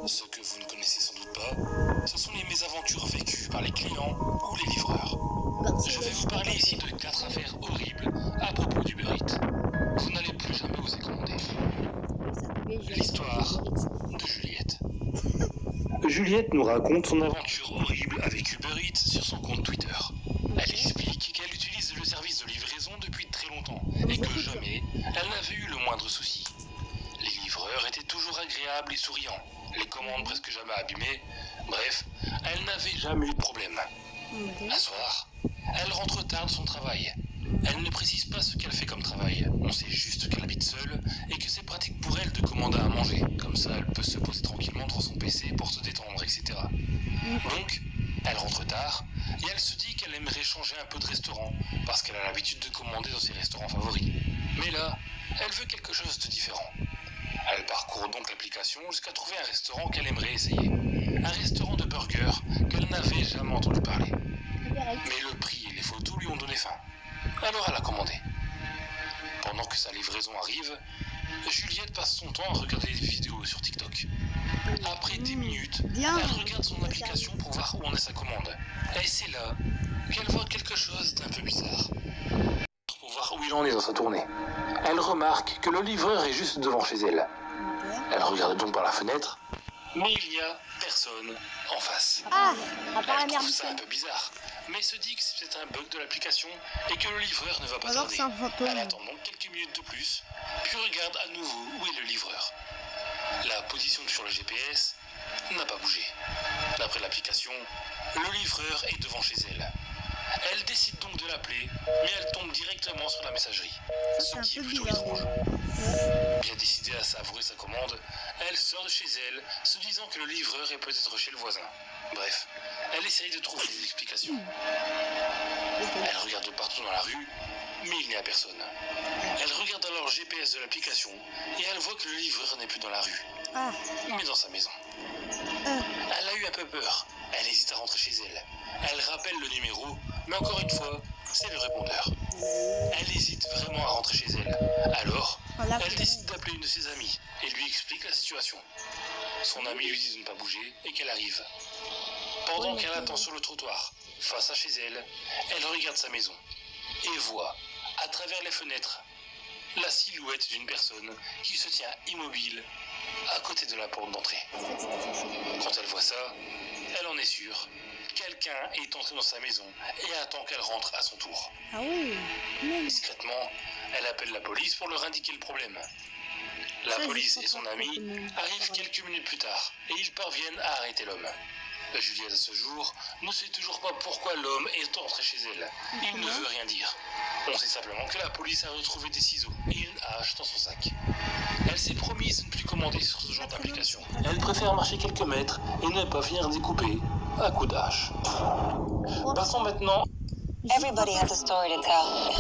Ce que vous ne connaissez sans doute pas, ce sont les mésaventures vécues par les clients ou les livreurs. Je vais vous parler ici de 4 affaires horribles à propos d'Uber Eats. Vous n'allez plus jamais oser commander. L'histoire de Juliette. Juliette nous raconte son aventure horrible avec Uber Eats sur son compte Twitter. Elle explique qu'elle utilise le service de livraison depuis très longtemps et que jamais elle n'avait eu le moindre souci. Les livreurs étaient toujours agréables et souriants, les commandes presque jamais abîmées, bref, elle n'avait jamais eu de problème. Un soir, elle rentre tard de son travail. Elle ne précise pas ce qu'elle fait comme travail, on sait juste qu'elle habite seule et que c'est pratique pour elle de commander à manger, comme ça elle peut se poser tranquillement devant son PC pour se détendre, etc. Donc, elle rentre tard et elle se dit qu'elle aimerait changer un peu de restaurant parce qu'elle a l'habitude de commander dans ses restaurants favoris. Mais là, elle veut quelque chose de différent. Elle parcourt donc l'application jusqu'à trouver un restaurant qu'elle aimerait essayer. Un restaurant de burgers qu'elle n'avait jamais entendu parler. Mais le prix et les photos lui ont donné faim. Alors elle a commandé. Pendant que sa livraison arrive, Juliette passe son temps à regarder des vidéos sur TikTok. Après 10 minutes, elle regarde son application pour voir où en est sa commande. Et c'est là qu'elle voit quelque chose d'un peu bizarre. Pour voir où il en est dans sa tournée. Elle remarque que le livreur est juste devant chez elle. Elle regarde donc par la fenêtre, mais il n'y a personne en face. Elle trouve ça un peu bizarre, mais se dit que c'est peut-être un bug de l'application et que le livreur ne va pas tarder. Elle attend donc quelques minutes de plus, puis regarde à nouveau où est le livreur. La position sur le GPS n'a pas bougé. D'après l'application, le livreur est devant chez elle. Elle décide donc de l'appeler, mais elle tombe directement sur la messagerie, ce qui est plutôt étrange. Bien décidée à savourer sa commande, elle sort de chez elle, se disant que le livreur est peut-être chez le voisin. Bref, elle essaye de trouver des explications. Elle regarde partout dans la rue, mais il n'y a personne. Elle regarde alors le GPS de l'application et elle voit que le livreur n'est plus dans la rue, mais dans sa maison. Elle a eu un peu peur. Elle hésite à rentrer chez elle. Elle rappelle le numéro, mais encore une fois, c'est le répondeur. Elle hésite vraiment à rentrer chez elle. Alors, elle décide d'appeler une de ses amies et lui explique la situation. Son amie lui dit de ne pas bouger et qu'elle arrive. Pendant qu'elle attend sur le trottoir, face à chez elle, elle regarde sa maison et voit, à travers les fenêtres, la silhouette d'une personne qui se tient immobile à côté de la porte d'entrée. Quand elle voit ça, elle en est sûre. Quelqu'un est entré dans sa maison et attend qu'elle rentre à son tour. Discrètement, elle appelle la police pour leur indiquer le problème. La police et son ami arrivent quelques minutes plus tard et ils parviennent à arrêter l'homme. Juliette, à ce jour, ne sait toujours pas pourquoi l'homme est entré chez elle. Il ne veut rien dire. On sait simplement que la police a retrouvé des ciseaux et une hache dans son sac. Elle s'est promise de ne plus commander sur ce genre d'application. Elle préfère marcher quelques mètres et ne pas finir découpée à coups de hache. Passons maintenant. Everybody has a story to tell.